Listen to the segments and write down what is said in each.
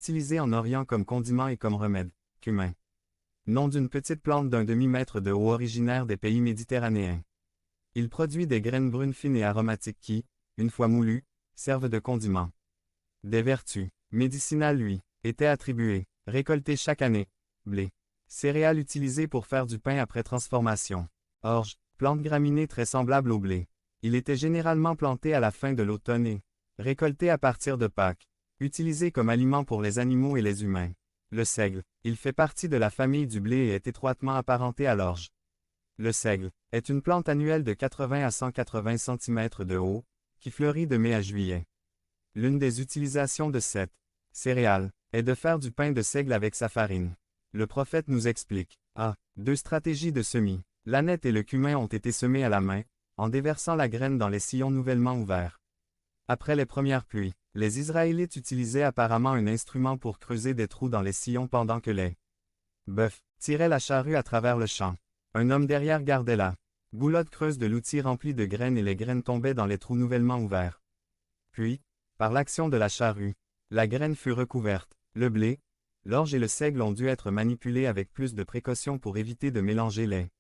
utilisé en Orient comme condiment et comme remède. Cumin. Nom d'une petite plante d'un demi-mètre de haut originaire des pays méditerranéens. Il produit des graines brunes fines et aromatiques qui, une fois moulues, servent de condiment. Des vertus médicinales lui étaient attribuées. Récolté chaque année. Blé. Céréales utilisées pour faire du pain après transformation. Orge. Plante graminée très semblable au blé. Il était généralement planté à la fin de l'automne et récolté à partir de Pâques. Utilisé comme aliment pour les animaux et les humains. Le seigle. Il fait partie de la famille du blé et est étroitement apparenté à l'orge. Le seigle est une plante annuelle de 80 à 180 cm de haut, qui fleurit de mai à juillet. L'une des utilisations de cette céréale est de faire du pain de seigle avec sa farine. Le prophète nous explique. A. 2 stratégies de semis. L'âneth et le cumin ont été semés à la main, en déversant la graine dans les sillons nouvellement ouverts. Après les premières pluies, les Israélites utilisaient apparemment un instrument pour creuser des trous dans les sillons pendant que les bœufs tiraient la charrue à travers le champ. Un homme derrière gardait la goulotte creuse de l'outil rempli de graines et les graines tombaient dans les trous nouvellement ouverts. Puis, par l'action de la charrue, la graine fut recouverte. Le blé, l'orge et le seigle ont dû être manipulés avec plus de précaution pour éviter de mélanger les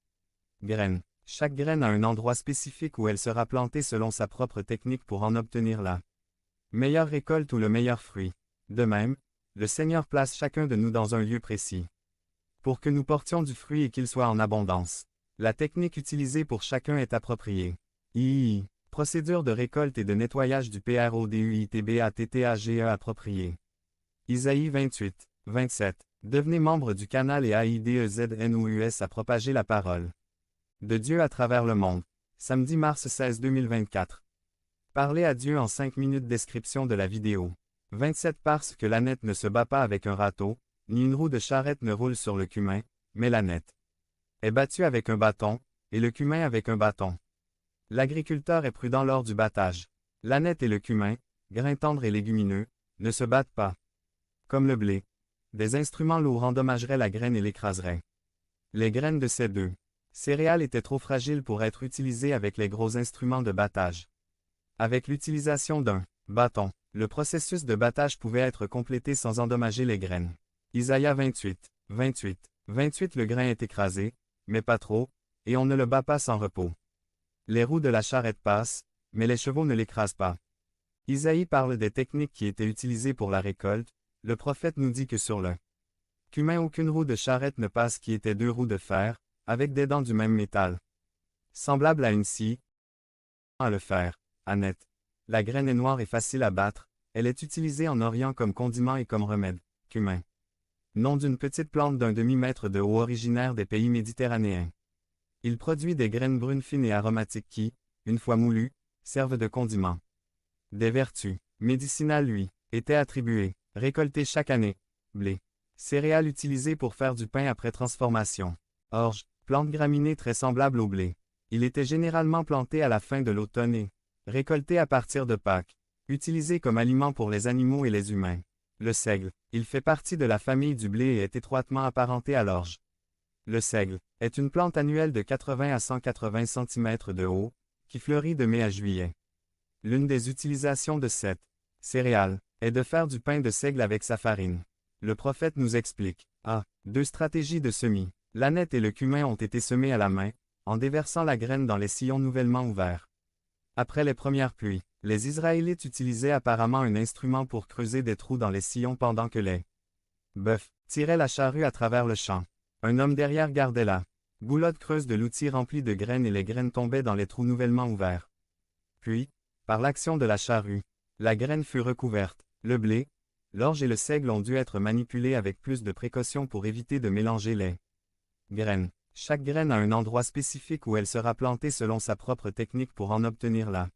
graines. Chaque graine a un endroit spécifique où elle sera plantée selon sa propre technique pour en obtenir la meilleure récolte ou le meilleur fruit. De même, le Seigneur place chacun de nous dans un lieu précis pour que nous portions du fruit et qu'il soit en abondance. La technique utilisée pour chacun est appropriée. Procédure de récolte et de nettoyage du PRODUITBATTAGE appropriée. Isaïe 28, 27. Devenez membre du canal et AIDEZNOUS à propager la parole de Dieu à travers le monde. Samedi mars 16 2024. Parlez à Dieu en 5 minutes. Description de la vidéo. 27 Parce que l'âneth ne se bat pas avec un râteau, ni une roue de charrette ne roule sur le cumin, mais l'âneth est battue avec un bâton, et le cumin avec un bâton. L'agriculteur est prudent lors du battage. L'âneth et le cumin, grains tendres et légumineux, ne se battent pas. Comme le blé. Des instruments lourds endommageraient la graine et l'écraseraient. Les graines de ces deux céréales étaient trop fragiles pour être utilisées avec les gros instruments de battage. Avec l'utilisation d'un bâton, le processus de battage pouvait être complété sans endommager les graines. Isaïe 28, 28. 28 Le grain est écrasé, mais pas trop, et on ne le bat pas sans repos. Les roues de la charrette passent, mais les chevaux ne l'écrasent pas. Isaïe parle des techniques qui étaient utilisées pour la récolte. Le prophète nous dit que sur le cumin aucune roue de charrette ne passe qui étaient 2 roues de fer, avec des dents du même métal. Semblable à une scie, à le fer, âneth. La graine est noire et facile à battre, elle est utilisée en Orient comme condiment et comme remède. Cumin. Nom d'une petite plante d'un demi-mètre de haut originaire des pays méditerranéens. Il produit des graines brunes fines et aromatiques qui, une fois moulues, servent de condiment. Des vertus médicinales lui étaient attribuées. Récolté chaque année. Blé. Céréales utilisées pour faire du pain après transformation. Orge. Plante graminée très semblable au blé. Il était généralement planté à la fin de l'automne et récolté à partir de Pâques. Utilisé comme aliment pour les animaux et les humains. Le seigle. Il fait partie de la famille du blé et est étroitement apparenté à l'orge. Le seigle est une plante annuelle de 80 à 180 cm de haut, qui fleurit de mai à juillet. L'une des utilisations de cette céréale est de faire du pain de seigle avec sa farine. Le prophète nous explique. A. 2 stratégies de semis. L'âneth et le cumin ont été semés à la main, en déversant la graine dans les sillons nouvellement ouverts. Après les premières pluies, les Israélites utilisaient apparemment un instrument pour creuser des trous dans les sillons pendant que les bœufs tiraient la charrue à travers le champ. Un homme derrière gardait la goulotte creuse de l'outil rempli de graines et les graines tombaient dans les trous nouvellement ouverts. Puis, par l'action de la charrue, la graine fut recouverte. Le blé, l'orge et le seigle ont dû être manipulés avec plus de précaution pour éviter de mélanger les graines. Chaque graine a un endroit spécifique où elle sera plantée selon sa propre technique pour en obtenir la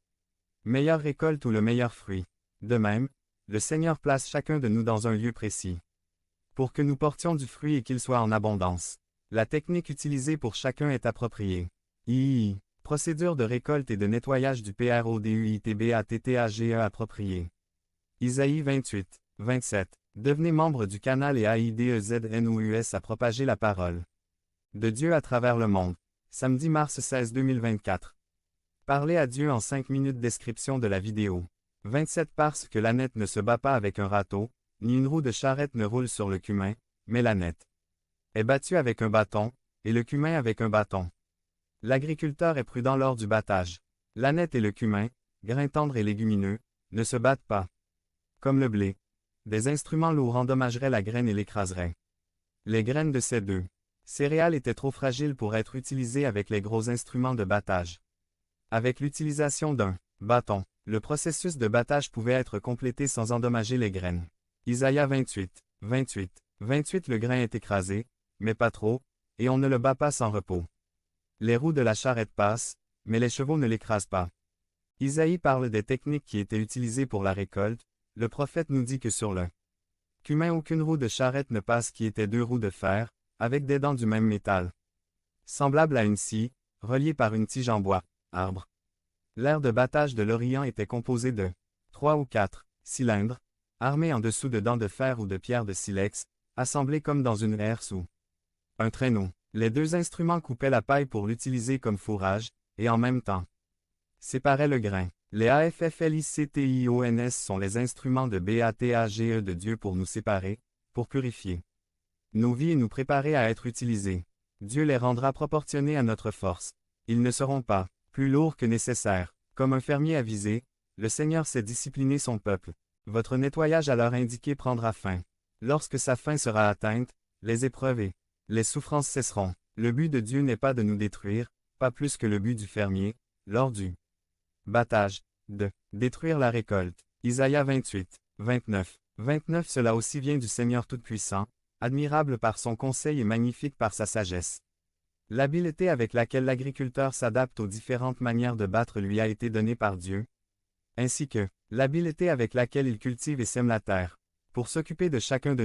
meilleure récolte ou le meilleur fruit. De même, le Seigneur place chacun de nous dans un lieu précis pour que nous portions du fruit et qu'il soit en abondance. La technique utilisée pour chacun est appropriée. Procédure de récolte et de nettoyage du PRODUITBATTAGE appropriée. Isaïe 28, 27. Devenez membre du canal et AIDEZNOUS à propager la parole de Dieu à travers le monde. Samedi mars 16 2024. Parlez à Dieu en 5 minutes. Description de la vidéo. 27 Parce que l'âneth ne se bat pas avec un râteau, ni une roue de charrette ne roule sur le cumin, mais l'ânette est battue avec un bâton, et le cumin avec un bâton. L'agriculteur est prudent lors du battage. L'ânette et le cumin, grains tendres et légumineux, ne se battent pas. Comme le blé. Des instruments lourds endommageraient la graine et l'écraseraient. Les graines de ces deux céréales étaient trop fragiles pour être utilisées avec les gros instruments de battage. Avec l'utilisation d'un bâton, le processus de battage pouvait être complété sans endommager les graines. Isaïe 28, 28. 28 Le grain est écrasé, mais pas trop, et on ne le bat pas sans repos. Les roues de la charrette passent, mais les chevaux ne l'écrasent pas. Isaïe parle des techniques qui étaient utilisées pour la récolte. Le prophète nous dit que sur le cumin aucune roue de charrette ne passe qui étaient deux roues de fer, avec des dents du même métal. Semblable à une scie, reliée par une tige en bois, arbre. L'aire de battage de l'Orient était composée de 3 ou 4 cylindres, armés en dessous de dents de fer ou de pierres de silex, assemblés comme dans une aire sous un traîneau. Les deux instruments coupaient la paille pour l'utiliser comme fourrage, et en même temps séparaient le grain. Les AFFLICTIONS sont les instruments de BATAGE de Dieu pour nous séparer, pour purifier nos vies et nous préparer à être utilisés. Dieu les rendra proportionnés à notre force. Ils ne seront pas plus lourds que nécessaire. Comme un fermier avisé, le Seigneur sait discipliner son peuple. Votre nettoyage à l'heure indiquée prendra fin. Lorsque sa fin sera atteinte, les épreuves et les souffrances cesseront. Le but de Dieu n'est pas de nous détruire, pas plus que le but du fermier, lors du battage, de détruire la récolte. Isaïe 28, 29. 29 Cela aussi vient du Seigneur Tout-Puissant, admirable par son conseil et magnifique par sa sagesse. L'habileté avec laquelle l'agriculteur s'adapte aux différentes manières de battre lui a été donnée par Dieu, ainsi que l'habileté avec laquelle il cultive et sème la terre, pour s'occuper de chacun de